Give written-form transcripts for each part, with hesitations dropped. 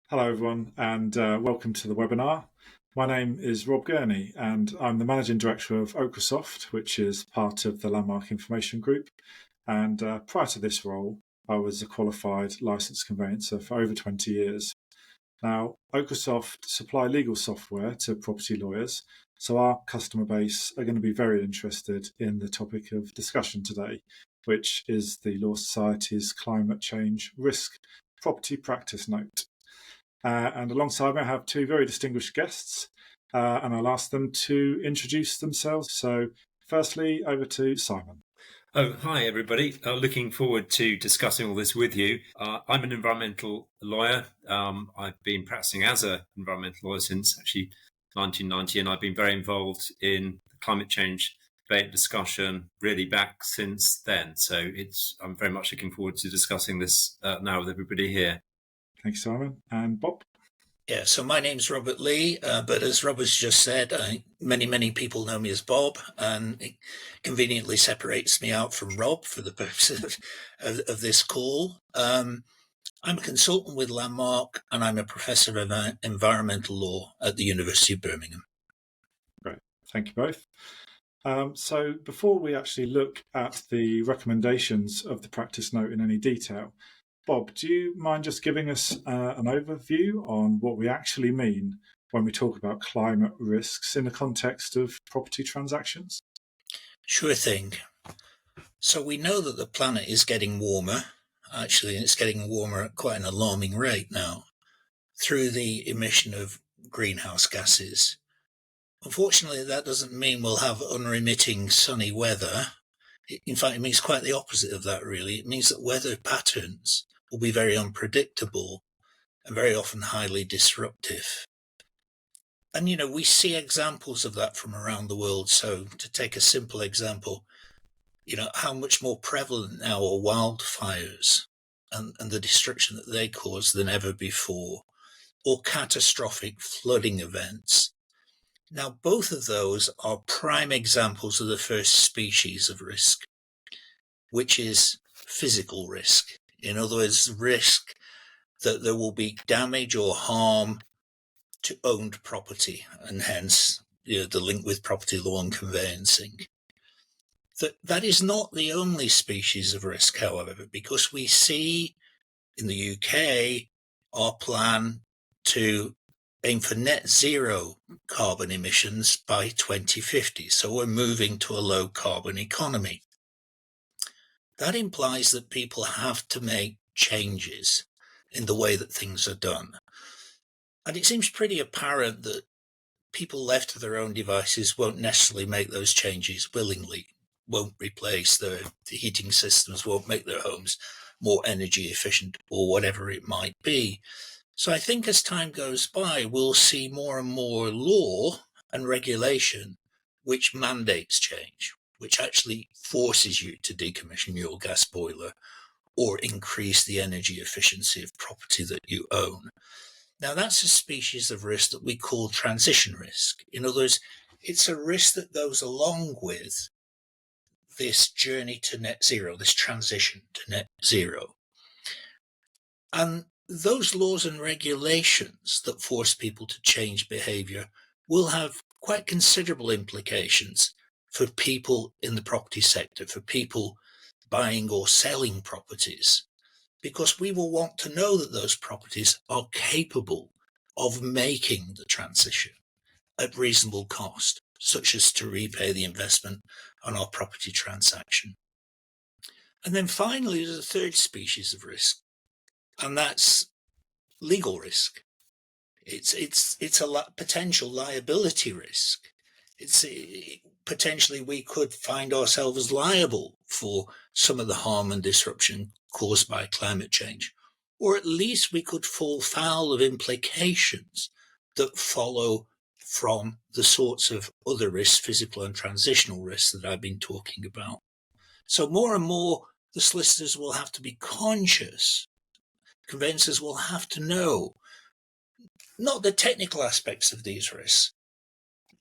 Hello, everyone, and welcome to the webinar. My name is Rob Gurney, and I'm the Managing Director of Ochresoft, which is part of the Landmark Information Group. And prior to this role, I was a qualified licensed conveyancer for over 20 years. Now, Ochresoft supply legal software to property lawyers, so our customer base are going to be very interested in the topic of discussion today, which is the Law Society's Climate Change Risk Property Practice Note. And alongside me, I have two very distinguished guests, and I'll ask them to introduce themselves. So, firstly, over to Simon. Oh, hi, everybody. Looking forward to discussing all this with you. I'm an environmental lawyer. I've been practicing as an environmental lawyer since actually 1990, and I've been very involved in the climate change debate discussion really back since then. So I'm very much looking forward to discussing this now with everybody here. Thank you, Simon. And Bob? Yeah, so my name's Robert Lee, but as Robert's just said, many people know me as Bob, and it conveniently separates me out from Rob for the purpose of this call. I'm a consultant with Landmark, and I'm a professor of environmental law at the University of Birmingham. Great, thank you both. So before we actually look at the recommendations of the practice note in any detail, Bob, do you mind just giving us an overview on what we actually mean when we talk about climate risks in the context of property transactions? Sure thing. So we know that the planet is getting warmer, actually, and it's getting warmer at quite an alarming rate now through the emission of greenhouse gases. Unfortunately, that doesn't mean we'll have unremitting sunny weather. In fact, it means quite the opposite of that, really. It means that weather patterns will be very unpredictable and very often highly disruptive. And, we see examples of that from around the world. So to take a simple example, how much more prevalent now are wildfires and the destruction that they cause than ever before, or catastrophic flooding events. Now, both of those are prime examples of the first species of risk, which is physical risk. In other words, risk that there will be damage or harm to owned property, and hence the link with property law and conveyancing. That is not the only species of risk, however, because we see in the UK our plan to aim for net zero carbon emissions by 2050. So we're moving to a low carbon economy. That implies that people have to make changes in the way that things are done. And it seems pretty apparent that people left to their own devices won't necessarily make those changes willingly, won't replace the heating systems, won't make their homes more energy efficient or whatever it might be. So I think as time goes by, we'll see more and more law and regulation which mandates change, which actually forces you to decommission your gas boiler or increase the energy efficiency of property that you own. Now, that's a species of risk that we call transition risk. In other words, it's a risk that goes along with this journey to net zero, this transition to net zero. And those laws and regulations that force people to change behavior will have quite considerable implications for people in the property sector, for people buying or selling properties, because we will want to know that those properties are capable of making the transition at reasonable cost, such as to repay the investment on our property transaction. And then finally, there's a third species of risk, and that's legal risk. It's a potential liability risk. Potentially we could find ourselves liable for some of the harm and disruption caused by climate change, or at least we could fall foul of implications that follow from the sorts of other risks, physical and transitional risks that I've been talking about. So more and more, the solicitors will have to be conscious. Conveyancers will have to know not the technical aspects of these risks,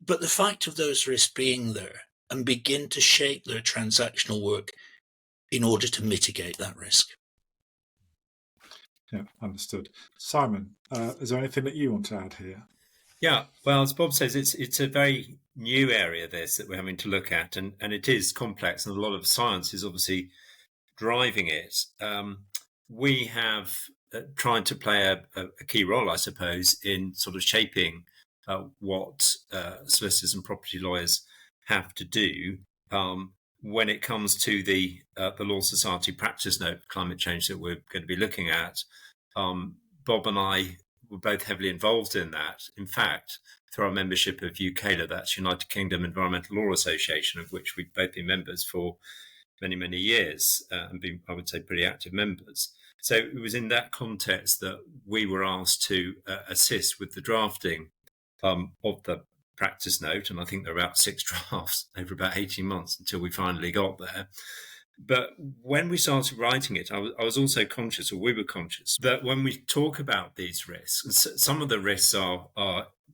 but the fact of those risks being there, and begin to shape their transactional work in order to mitigate that risk. Yeah, understood. Simon, is there anything that you want to add here? Yeah, well, as Bob says, it's a very new area, this, that we're having to look at, and it is complex, and a lot of science is obviously driving it. We have tried to play a key role, I suppose, in sort of shaping what solicitors and property lawyers have to do when it comes to the Law Society practice note for climate change that we're going to be looking at. Bob and I were both heavily involved in that. In fact, through our membership of UKLA, that's United Kingdom Environmental Law Association, of which we've both been members for many years and been, I would say, pretty active members. So it was in that context that we were asked to assist with the drafting of the practice note. And I think there were about 6 drafts over about 18 months until we finally got there. But when we started writing it, I was also conscious, or we were conscious, that when we talk about these risks, some of the risks are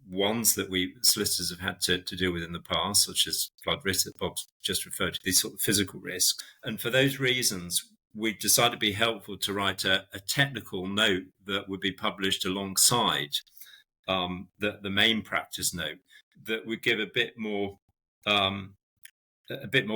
ones that we solicitors have had to deal with in the past, such as flood risk that Bob's just referred to, these sort of physical risks. And for those reasons, we decided it'd be helpful to write a technical note that would be published alongside the main practice note that would give a bit more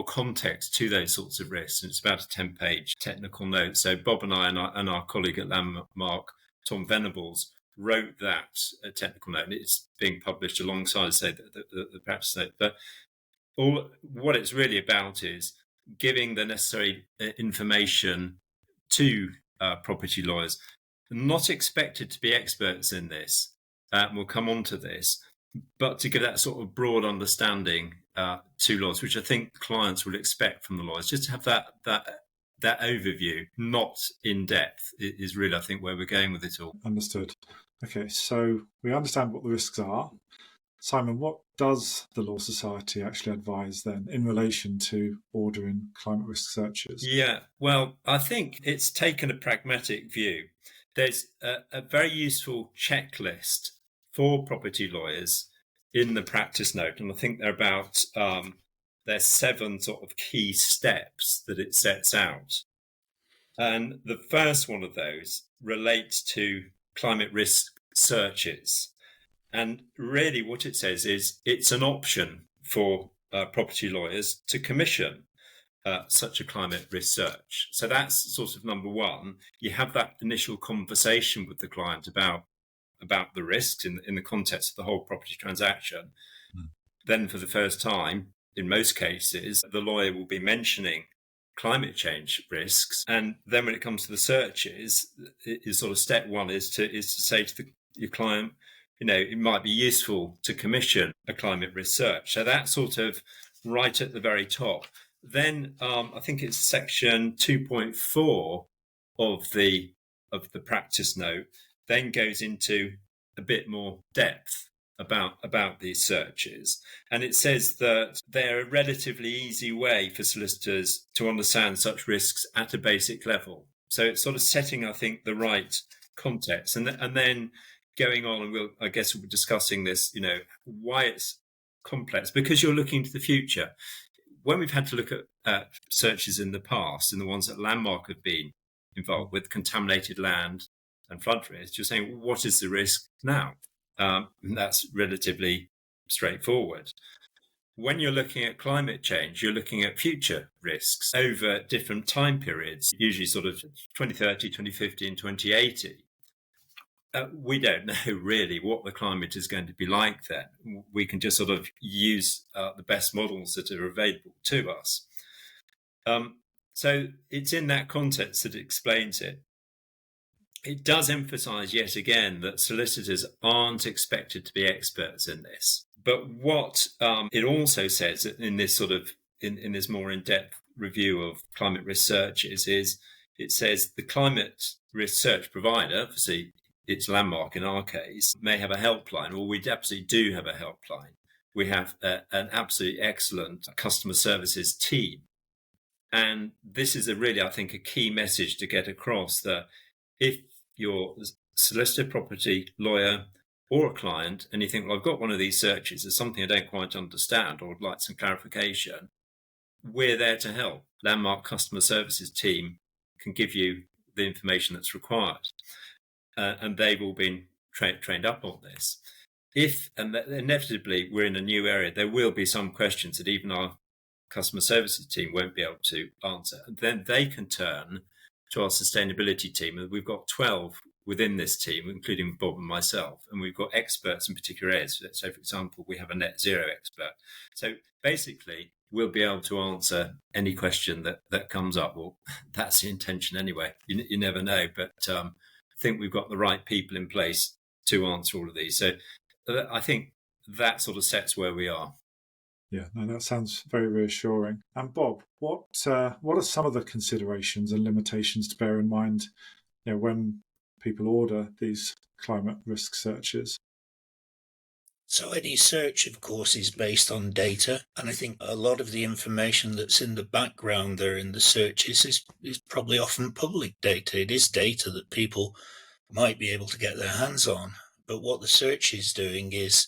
context to those sorts of risks. And it's about a 10-page technical note. So Bob and I and our colleague at Landmark, Tom Venables, wrote that technical note, and it's being published alongside, say, the practice note. But what it's really about is giving the necessary information to property lawyers, not expected to be experts in this. We'll come on to this, but to give that sort of broad understanding to lawyers, which I think clients would expect from the lawyers, just to have that overview, not in depth, is really, I think, where we're going with it all. Understood. Okay, so we understand what the risks are. Simon, what does the Law Society actually advise then in relation to ordering climate risk searches? Yeah, well, I think it's taken a pragmatic view. There's a very useful checklist for property lawyers in the practice note, and I think there's 7 sort of key steps that it sets out. And the first one of those relates to climate risk searches. And really what it says is it's an option for property lawyers to commission such a climate risk search. So that's sort of number one. You have that initial conversation with the client about the risks in the context of the whole property transaction. Then for the first time, in most cases, the lawyer will be mentioning climate change risks. And then when it comes to the searches, sort of step one is to say to your client, it might be useful to commission a climate risk search. So that's sort of right at the very top. Then I think it's section 2.4 of the practice note then goes into a bit more depth about these searches. And it says that they're a relatively easy way for solicitors to understand such risks at a basic level. So it's sort of setting, I think, the right context. And then going on, and I guess we'll be discussing this, why it's complex, because you're looking to the future. When we've had to look at searches in the past, and the ones that Landmark have been involved with, contaminated land and flood risk, you're saying, what is the risk now? And that's relatively straightforward. When you're looking at climate change, you're looking at future risks over different time periods, usually sort of 2030, 2050 and 2080. We don't know really what the climate is going to be like then. We can just sort of use the best models that are available to us. So it's in that context that it explains it. It does emphasise yet again that solicitors aren't expected to be experts in this. But what it also says in this sort of in this more in-depth review of climate risk searches is it says the climate risk search provider, obviously it's Landmark in our case, may have a helpline. Well, we absolutely do have a helpline. We have an absolutely excellent customer services team. And this is I think, a key message to get across, that if you're a solicitor, property lawyer, or a client, and you think, well, I've got one of these searches, there's something I don't quite understand or would like some clarification, we're there to help. Landmark customer services team can give you the information that's required. And they've all been trained up on this. Inevitably we're in a new area, there will be some questions that even our customer services team won't be able to answer. And then they can turn to our sustainability team. And we've got 12 within this team, including Bob and myself. And we've got experts in particular areas. So, for example, we have a net zero expert. So basically, we'll be able to answer any question that comes up. Well, that's the intention anyway. You never know. But I think we've got the right people in place to answer all of these. So I think that sort of sets where we are. Yeah, no, that sounds very reassuring. And Bob, what are some of the considerations and limitations to bear in mind, when people order these climate risk searches? So any search, of course, is based on data. And I think a lot of the information that's in the background there in the searches is probably often public data. It is data that people might be able to get their hands on. But what the search is doing is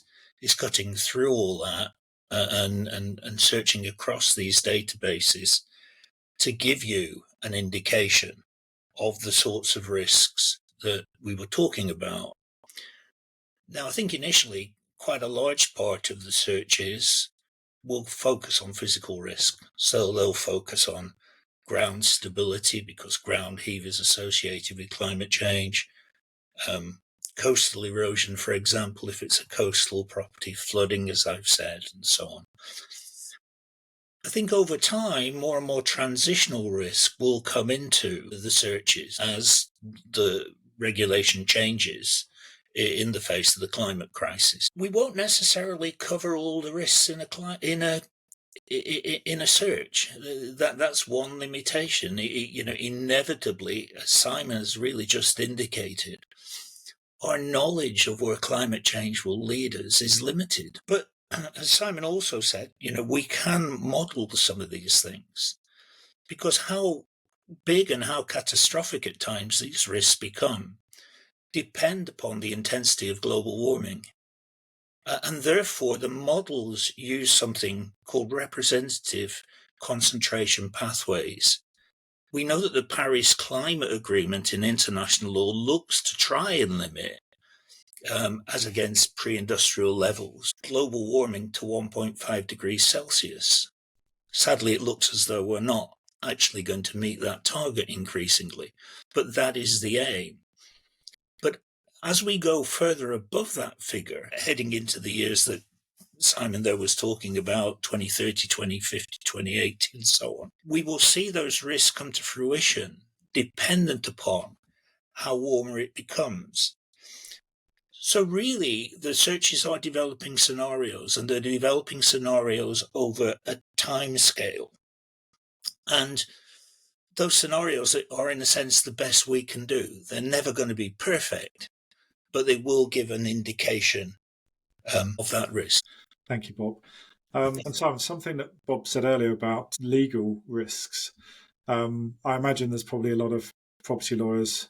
cutting through all that and searching across these databases to give you an indication of the sorts of risks that we were talking about. Now, I think initially quite a large part of the searches will focus on physical risk. So they'll focus on ground stability because ground heave is associated with climate change. Coastal erosion, for example, if it's a coastal property, flooding, as I've said, and so on. I think over time, more and more transitional risk will come into the searches as the regulation changes in the face of the climate crisis. We won't necessarily cover all the risks in a search. That's one limitation. Inevitably, as Simon has really just indicated, our knowledge of where climate change will lead us is limited. But as Simon also said, we can model some of these things because how big and how catastrophic at times these risks become depend upon the intensity of global warming. And therefore, the models use something called representative concentration pathways. We know that the Paris Climate Agreement in international law looks to try and limit, as against pre-industrial levels, global warming to 1.5 degrees Celsius. Sadly, it looks as though we're not actually going to meet that target increasingly, but that is the aim. But as we go further above that figure, heading into the years that Simon there was talking about, 2030, 2050, 2080, and so on, we will see those risks come to fruition dependent upon how warmer it becomes. So really, the searches are developing scenarios, and they're developing scenarios over a time scale. And those scenarios are, in a sense, the best we can do. They're never going to be perfect, but they will give an indication of that risk. Thank you, Bob. And Simon, something that Bob said earlier about legal risks. I imagine there's probably a lot of property lawyers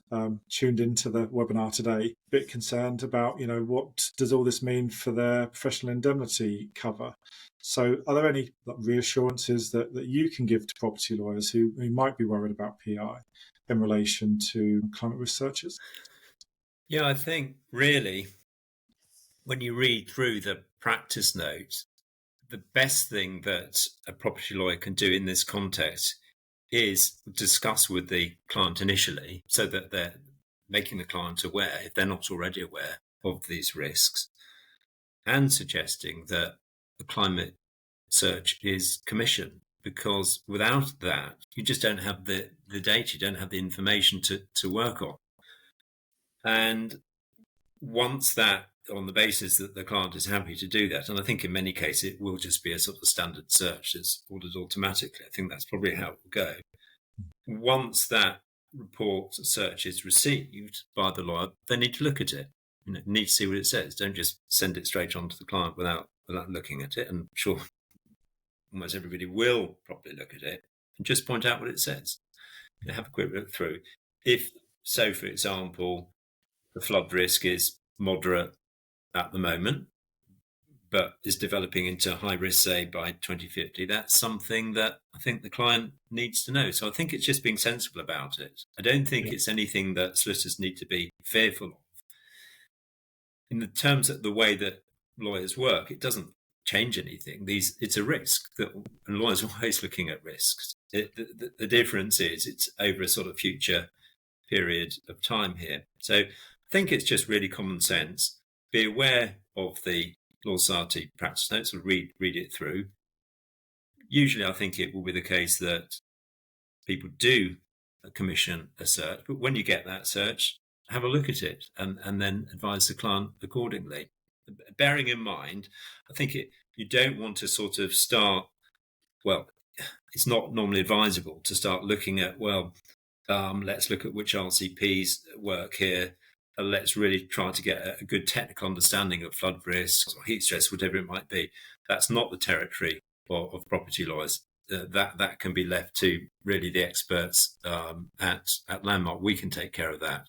tuned into the webinar today, a bit concerned about, what does all this mean for their professional indemnity cover? So are there any reassurances that you can give to property lawyers who might be worried about PI in relation to climate risk searches? Yeah, I think really when you read through the practice note, the best thing that a property lawyer can do in this context is discuss with the client initially so that they're making the client aware, if they're not already aware, of these risks, and suggesting that the climate search is commissioned, because without that, you just don't have the data, you don't have the information to work on. And once that, on the basis that the client is happy to do that, and I think in many cases it will just be a sort of standard search that's ordered automatically. I think that's probably how it will go. Once that report search is received by the lawyer, they need to look at it. Need to see what it says. Don't just send it straight on to the client without looking at it. And I'm sure almost everybody will probably look at it and just point out what it says. Have a quick look through. If, so for example, the flood risk is moderate at the moment, but is developing into high risk, say, by 2050, that's something that I think the client needs to know. So I think it's just being sensible about it. I don't think it's anything that solicitors need to be fearful of. In the terms of the way that lawyers work, it doesn't change anything. It's a risk, and lawyers are always looking at risks. The difference is it's over a sort of future period of time here. So I think it's just really common sense. Be aware of the Law Society practice notes, or read it through. Usually I think it will be the case that people do commission a search, but when you get that search, have a look at it and then advise the client accordingly. Bearing in mind, I think you don't want to sort of start, well, it's not normally advisable to start looking at, let's look at which RCPs work here. Let's really try to get a good technical understanding of flood risks or heat stress, whatever it might be. That's not the territory of property lawyers. That can be left to really the experts at Landmark. We can take care of that.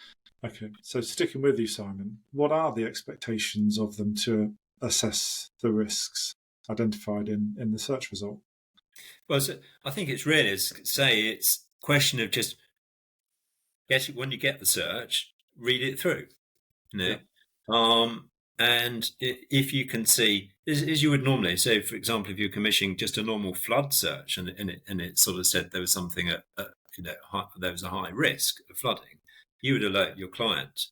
Okay, so sticking with you, Simon, what are the expectations of them to assess the risks identified in the search result? Well, so I think it's really, it's a question of just when you get the search, read it through. And if you can see, as you would normally, so for example, if you're commissioning just a normal flood search and it sort of said there was something there was a high risk of flooding, you would alert your client.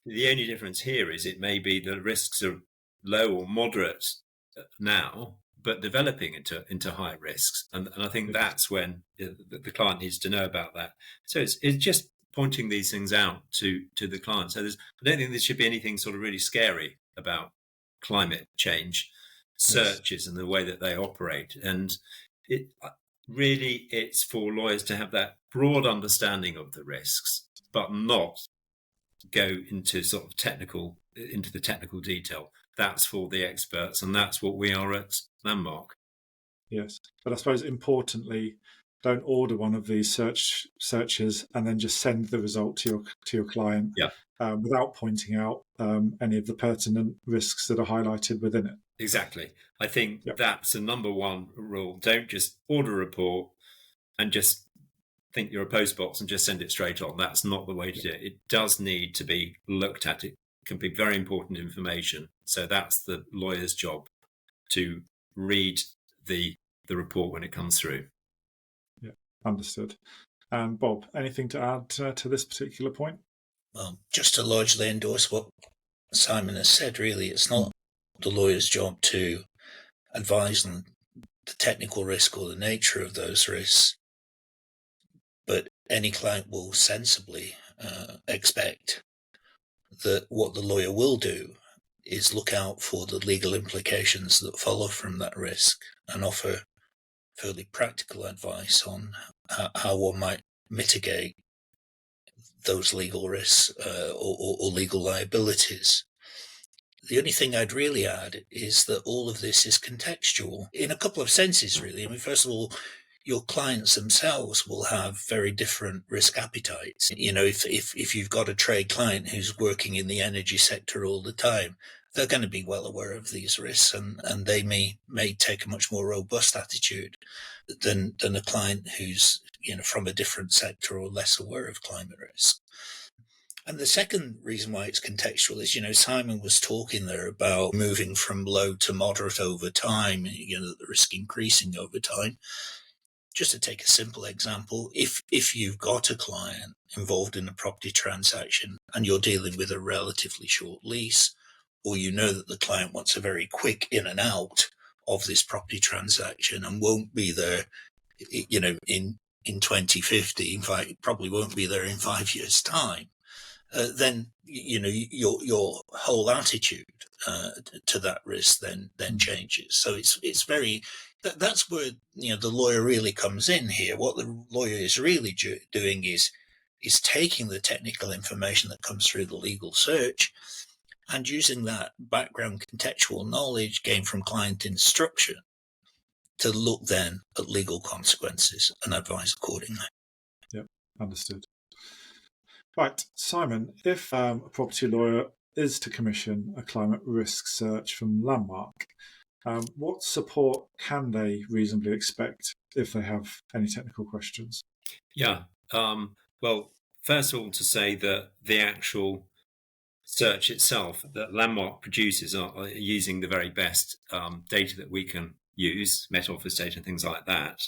The only difference here is it may be the risks are low or moderate now, but developing into high risks, and I think that's when the client needs to know about that. So it's just pointing these things out to the client. So I don't think there should be anything sort of really scary about climate change searches and the way that they operate. And it's for lawyers to have that broad understanding of the risks, but not go into sort of into the technical detail. That's for the experts, and that's what we are at Landmark. Yes, but I suppose importantly, don't order one of these searches and then just send the result to your client without pointing out any of the pertinent risks that are highlighted within it. Exactly. I think that's the number one rule. Don't just order a report and just think you're a postbox and just send it straight on. That's not the way to do it. It does need to be looked at. It can be very important information. So that's the lawyer's job, to read the report when it comes through. Yeah, understood. Bob, anything to add to this particular point? Well, just to largely endorse what Simon has said, really, it's not the lawyer's job to advise on the technical risk or the nature of those risks, but any client will sensibly expect that what the lawyer will do is look out for the legal implications that follow from that risk and offer fairly practical advice on how one might mitigate those legal risks or legal liabilities. The only thing I'd really add is that all of this is contextual in a couple of senses, really. I mean, first of all, your clients themselves will have very different risk appetites. You know, if you've got a trade client who's working in the energy sector all the time, they're going to be well aware of these risks, and they may take a much more robust attitude than a client who's, from a different sector or less aware of climate risk. And the second reason why it's contextual is, Simon was talking there about moving from low to moderate over time, the risk increasing over time. Just to take a simple example, if you've got a client involved in a property transaction and you're dealing with a relatively short lease, or that the client wants a very quick in and out of this property transaction and won't be there, in 2050, in fact, it probably won't be there in 5 years' time, then, your whole attitude to that risk then changes. So it's very... That's where the lawyer really comes in here. What the lawyer is really doing is taking the technical information that comes through the legal search and using that background contextual knowledge gained from client instruction to look then at legal consequences and advise accordingly. Yep, understood. Right, Simon, if a property lawyer is to commission a climate risk search from Landmark, what support can they reasonably expect if they have any technical questions? Yeah. Well, first of all, to say that the actual search itself that Landmark produces are using the very best data that we can use, Met Office data and things like that.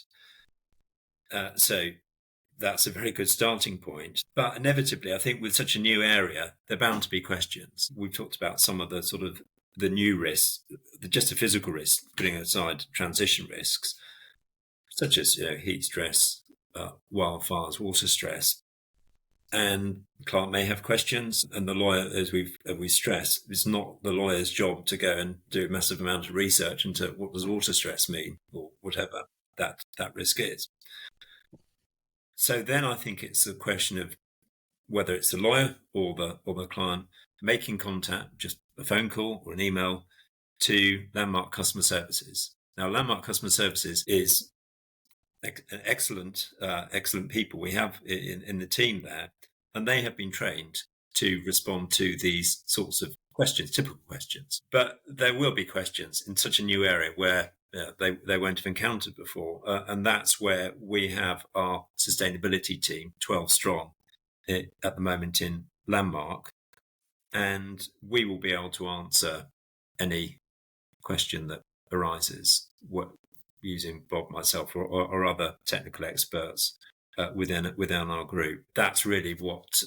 So that's a very good starting point. But inevitably, I think with such a new area, there are bound to be questions. We've talked about some of the sort of the new risks, just the physical risks, putting aside transition risks, such as heat stress, wildfires, water stress. And the client may have questions, and the lawyer, as we stress, it's not the lawyer's job to go and do a massive amount of research into what does water stress mean, or whatever that risk is. So then I think it's a question of whether it's the lawyer or the client making contact, just a phone call or an email, to Landmark Customer Services. Now, Landmark Customer Services is excellent people we have in the team there, and they have been trained to respond to these sorts of questions, typical questions. But there will be questions in such a new area where they won't have encountered before, and that's where we have our sustainability team, 12 strong, at the moment in Landmark, and we will be able to answer any question that arises using Bob, myself, or other technical experts within our group. That's really what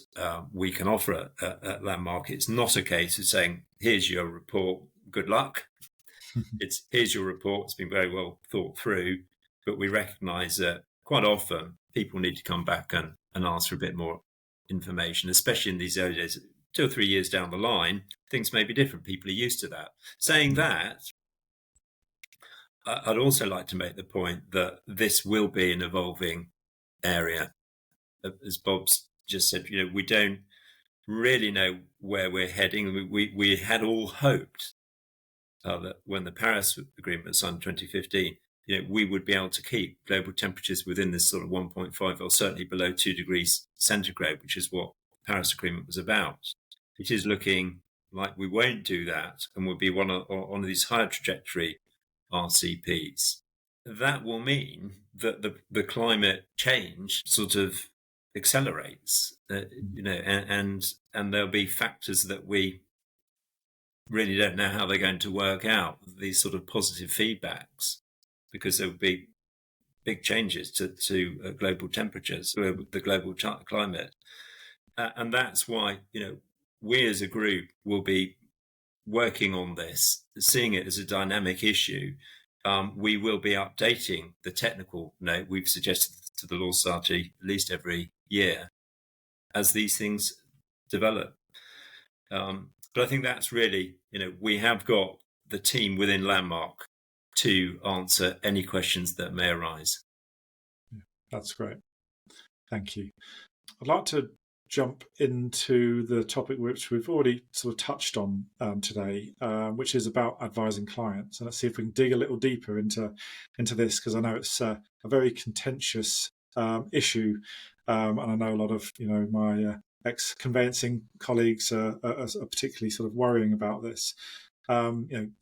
we can offer at Landmark. It's not a case of saying, here's your report, good luck. It's here's your report, it's been very well thought through, but we recognise that quite often people need to come back and ask for a bit more information, especially in these early days. 2 or 3 years down the line, things may be different. People are used to that. Saying that, I'd also like to make the point that this will be an evolving area. As Bob's just said, we don't really know where we're heading. We had all hoped that when the Paris Agreement was signed in 2015, we would be able to keep global temperatures within this sort of 1.5 or certainly below 2 degrees centigrade, which is what the Paris Agreement was about. It is looking like we won't do that, and we'll be one of these higher trajectory RCPs. That will mean that the climate change sort of accelerates, and there'll be factors that we really don't know how they're going to work out, these sort of positive feedbacks, because there will be big changes to global temperatures, the global climate. And that's why, we as a group will be working on this, seeing it as a dynamic issue. We will be updating the technical note we've suggested to the Law Society at least every year as these things develop. But I think that's really, we have got the team within Landmark to answer any questions that may arise. That's great. Thank you. I'd like to jump into the topic which we've already sort of touched on today, which is about advising clients. And let's see if we can dig a little deeper into this, because I know it's a very contentious issue, and I know a lot of my ex-conveyancing colleagues are particularly sort of worrying about this.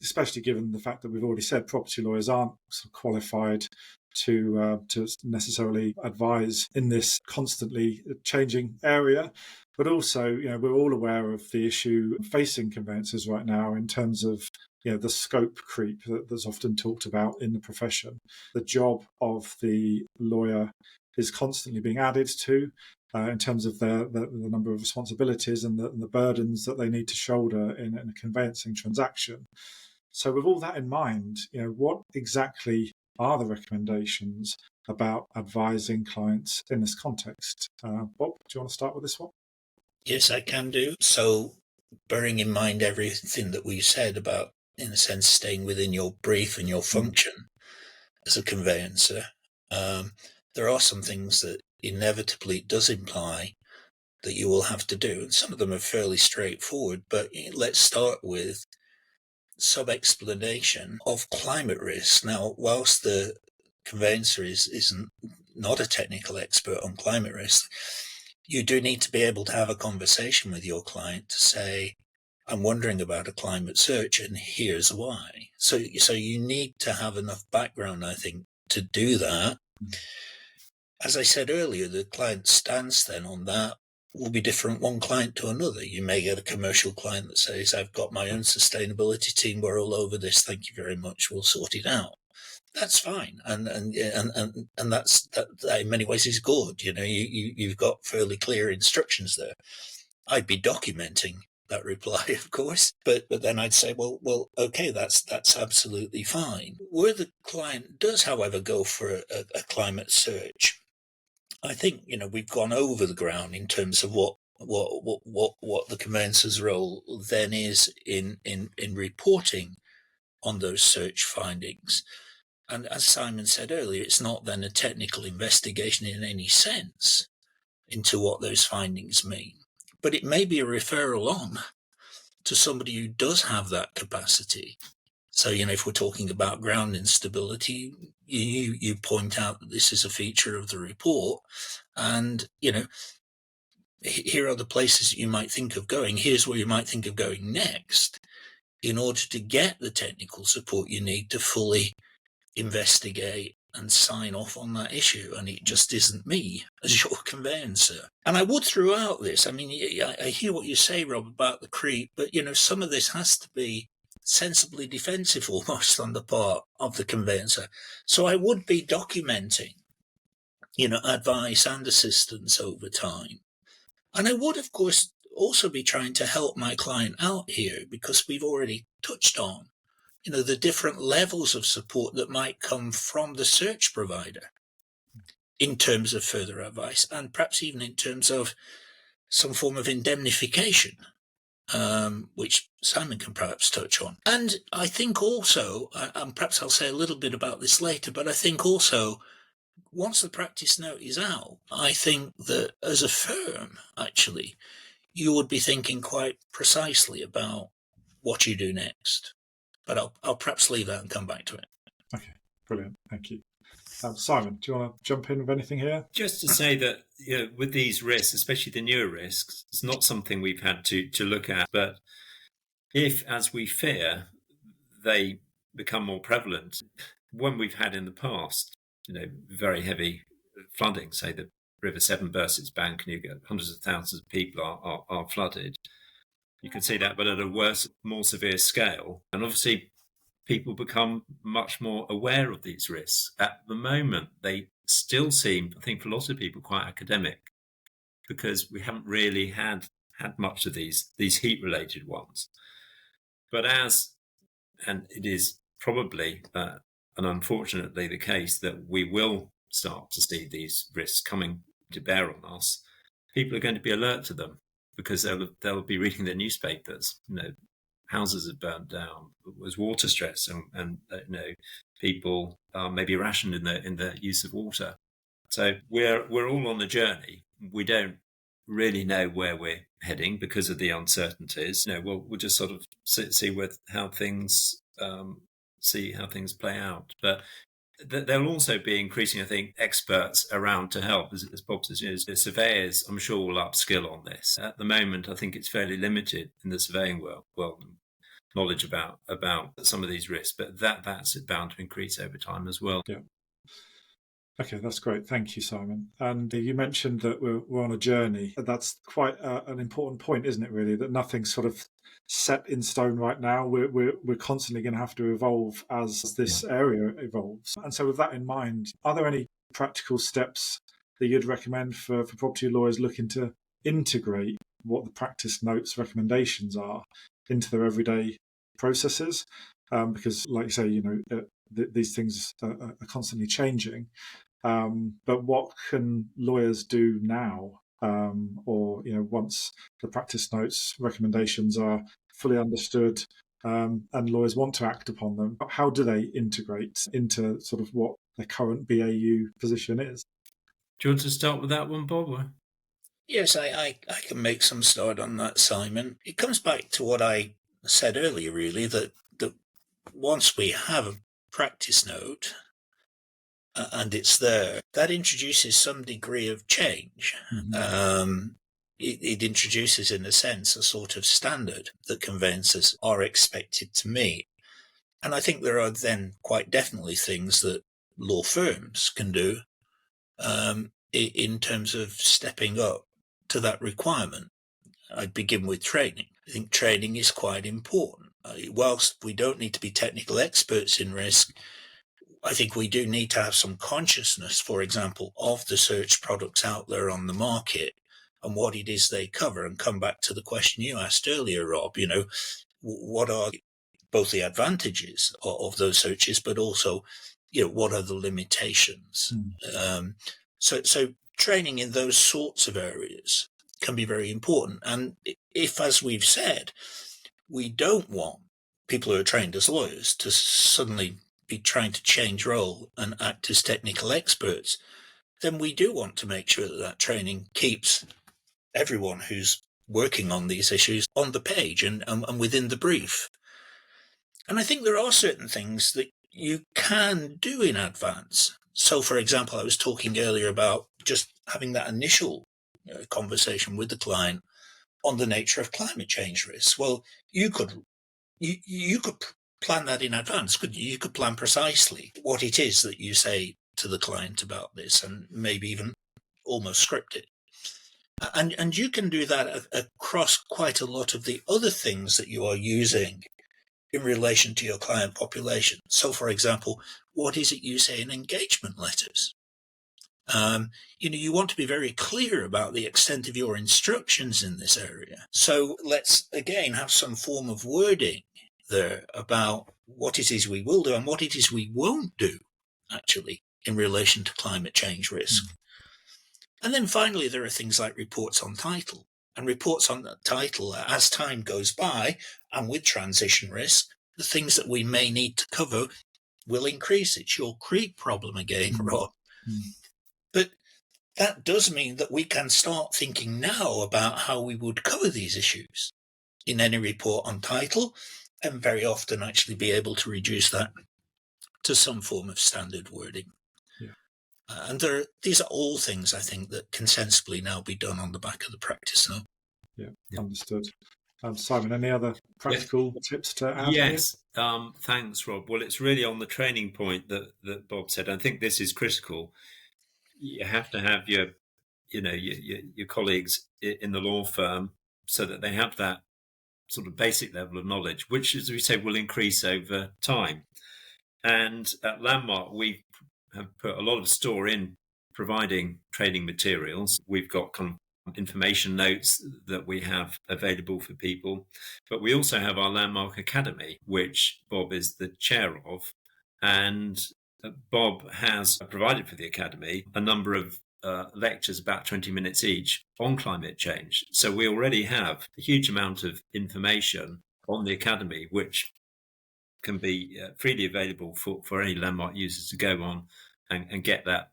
Especially given the fact that we've already said property lawyers aren't sort of qualified to necessarily advise in this constantly changing area. But also, we're all aware of the issue facing conveyancers right now in terms of the scope creep that's often talked about in the profession. The job of the lawyer is constantly being added to in terms of the number of responsibilities and the burdens that they need to shoulder in a conveyancing transaction. So with all that in mind, what exactly are the recommendations about advising clients in this context? Bob, do you want to start with this one? Yes, I can do. So bearing in mind everything that we said about, in a sense, staying within your brief and your function as a conveyancer, there are some things that inevitably does imply that you will have to do. And some of them are fairly straightforward, but let's start with some explanation of climate risk. Now, whilst the conveyancer isn't not a technical expert on climate risk, you do need to be able to have a conversation with your client to say, I'm wondering about a climate search, and here's why. So you need to have enough background, I think, to do that. As I said earlier, the client stance then on that will be different one client to another. You may get a commercial client that says, I've got my own sustainability team, we're all over this, thank you very much, we'll sort it out. That's fine, and that in many ways is good. You've got fairly clear instructions there. I'd be documenting that reply, of course, but then I'd say, well, okay, that's absolutely fine. Where the client does, however, go for a climate search, I think we've gone over the ground in terms of what the conveyancer's role then is in reporting on those search findings. And as Simon said earlier, it's not then a technical investigation in any sense into what those findings mean. But it may be a referral on to somebody who does have that capacity. So, if we're talking about ground instability, you point out that this is a feature of the report. And, here are the places that you might think of going. Here's where you might think of going next in order to get the technical support you need to fully investigate and sign off on that issue. And it just isn't me as your conveyancer. And I would throughout this, I hear what you say, Rob, about the creep, but some of this has to be sensibly defensive almost on the part of the conveyancer. So I would be documenting advice and assistance over time. And I would, of course, also be trying to help my client out here, because we've already touched on the different levels of support that might come from the search provider in terms of further advice, and perhaps even in terms of some form of indemnification, which Simon can perhaps touch on. And I think also, and perhaps I'll say a little bit about this later, but I think also, once the practice note is out, I think that as a firm, actually, you would be thinking quite precisely about what you do next. But I'll perhaps leave that and come back to it. Okay, brilliant. Thank you. Simon, do you want to jump in with anything here? Just to say that with these risks, especially the newer risks, it's not something we've had to look at. But if, as we fear, they become more prevalent, when we've had in the past, very heavy flooding, say the River Severn bursts its bank and you get hundreds of thousands of people are flooded. You can see that, but at a worse, more severe scale. And obviously, people become much more aware of these risks. At the moment, they still seem, I think for a lot of people, quite academic, because we haven't really had much of these heat-related ones. But and it is probably, and unfortunately the case, that we will start to see these risks coming to bear on us, people are going to be alert to them, because they'll be reading their newspapers. Houses have burnt down. There's water stress, and people are maybe rationed in their use of water. So we're all on a journey. We don't really know where we're heading because of the uncertainties. We'll just sort of see how things play out. But there'll also be increasing, I think, experts around to help, as Bob says. The surveyors, I'm sure, will upskill on this. At the moment, I think it's fairly limited in the surveying world, knowledge about some of these risks, but that's bound to increase over time as well. Yeah. Okay, that's great. Thank you, Simon. And you mentioned that we're on a journey. That's quite an important point, isn't it, really, that nothing's sort of set in stone right now. We're constantly going to have to evolve as this area evolves. And so with that in mind, are there any practical steps that you'd recommend for property lawyers looking to integrate what the practice notes recommendations are into their everyday processes? Because like you say, these things are constantly changing. But what can lawyers do now, or once the practice notes recommendations are fully understood, and lawyers want to act upon them? How do they integrate into sort of what the current BAU position is? Do you want to start with that one, Bob? Yes, I can make some start on that, Simon. It comes back to what I said earlier, really, that once we have a practice note, and it's there, that introduces some degree of change. Mm-hmm. it introduces, in a sense, a sort of standard that conveyancers are expected to meet. And I think there are then quite definitely things that law firms can do in terms of stepping up to that requirement. I'd begin with training. I think training is quite important. Whilst we don't need to be technical experts in risk, I think we do need to have some consciousness, for example, of the search products out there on the market and what it is they cover. And come back to the question you asked earlier, Rob, what are both the advantages of those searches, but also, what are the limitations? So training in those sorts of areas can be very important. And if, as we've said, we don't want people who are trained as lawyers to suddenly be trying to change role and act as technical experts, then we do want to make sure that training keeps everyone who's working on these issues on the page and within the brief. And I think there are certain things that you can do in advance. So, for example, I was talking earlier about just having that initial conversation with the client on the nature of climate change risks. Well, you could plan that in advance, could you? You could plan precisely what it is that you say to the client about this, and maybe even almost script it. And you can do that across quite a lot of the other things that you are using in relation to your client population. So, for example, what is it you say in engagement letters? You want to be very clear about the extent of your instructions in this area. So let's, again, have some form of wording there about what it is we will do and what it is we won't do, actually, in relation to climate change risk. And then finally, there are things like reports on title. And reports on that title, as time goes by, and with transition risk, the things that we may need to cover will increase. It's your creep problem again, Rob. But that does mean that we can start thinking now about how we would cover these issues in any report on title, and very often actually be able to reduce that to some form of standard wording. And these are all things, I think, that can sensibly now be done on the back of the practice now. Yeah, understood. Simon, any other practical tips to add? Yes, thanks, Rob. Well, it's really on the training point that Bob said. I think this is critical. You have to have your colleagues in the law firm so that they have that sort of basic level of knowledge, which, as we say, will increase over time. And at Landmark, we have put a lot of store in providing training materials. We've got kind of information notes that we have available for people, but we also have our Landmark Academy, which Bob is the chair of, and Bob has provided for the Academy a number of lectures, about 20 minutes each, on climate change. So we already have a huge amount of information on the Academy, which can be freely available for any Landmark users to go on and get that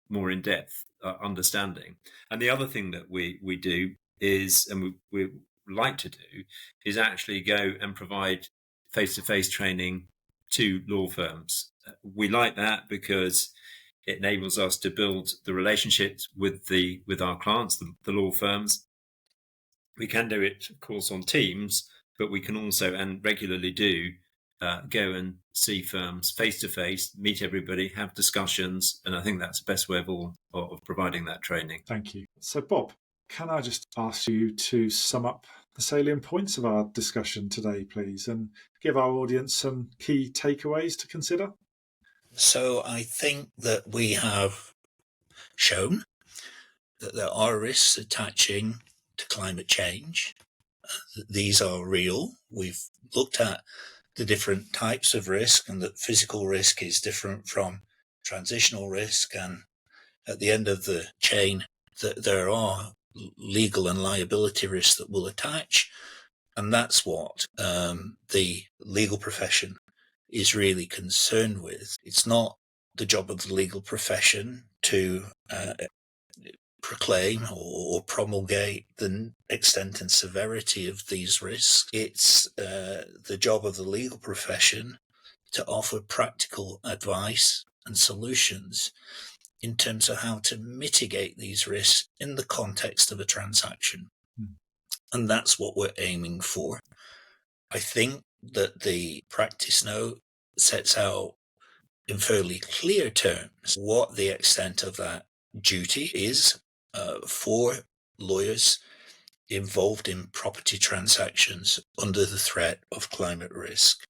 more in-depth understanding. And the other thing that we do is, and we like to do, is actually go and provide face-to-face training to law firms. We like that because it enables us to build the relationships with our clients, the law firms. We can do it, of course, on Teams, but we can also, and regularly do, go and see firms face to face, meet everybody, have discussions, and I think that's the best way of providing that training. Thank you. So, Bob, can I just ask you to sum up the salient points of our discussion today, please, and give our audience some key takeaways to consider? So I think that we have shown that there are risks attaching to climate change. These are real. We've looked at the different types of risk, and that physical risk is different from transitional risk. And at the end of the chain, there are legal and liability risks that will attach. And that's what the legal profession is really concerned with. It's not the job of the legal profession to proclaim or promulgate the extent and severity of these risks. It's the job of the legal profession to offer practical advice and solutions in terms of how to mitigate these risks in the context of a transaction. And that's what we're aiming for. I think that the practice note sets out in fairly clear terms what the extent of that duty is for lawyers involved in property transactions under the threat of climate risk.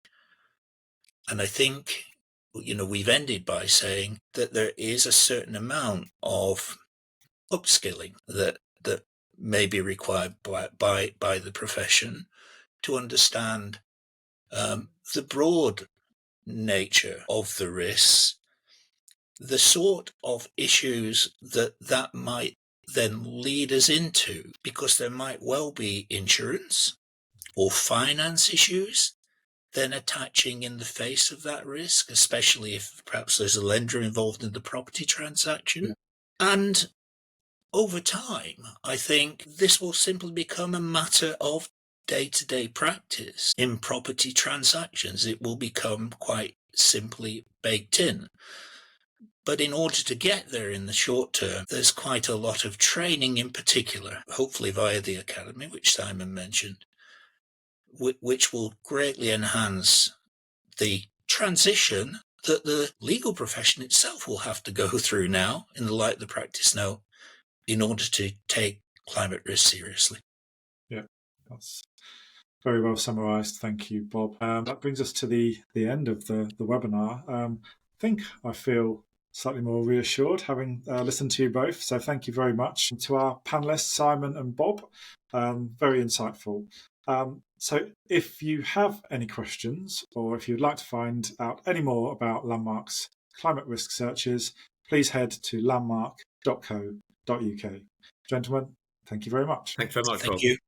And I think, we've ended by saying that there is a certain amount of upskilling that may be required by the profession to understand the broad nature of the risks, the sort of issues that might then lead us into, because there might well be insurance or finance issues then attaching in the face of that risk, especially if perhaps there's a lender involved in the property transaction. Yeah. And over time, I think this will simply become a matter of day-to-day practice in property transactions. It will become quite simply baked in. But in order to get there in the short term, there's quite a lot of training in particular, hopefully via the academy, which Simon mentioned, which will greatly enhance the transition that the legal profession itself will have to go through now in the light of the practice note in order to take climate risk seriously. Yeah, that's very well summarised. Thank you, Bob. That brings us to the end of the webinar. I feel slightly more reassured having listened to you both. So thank you very much. And to our panellists, Simon and Bob, very insightful. So if you have any questions, or if you'd like to find out any more about Landmark's climate risk searches, please head to landmark.co.uk. Gentlemen, thank you very much. Thanks very much, Rob. Thank you.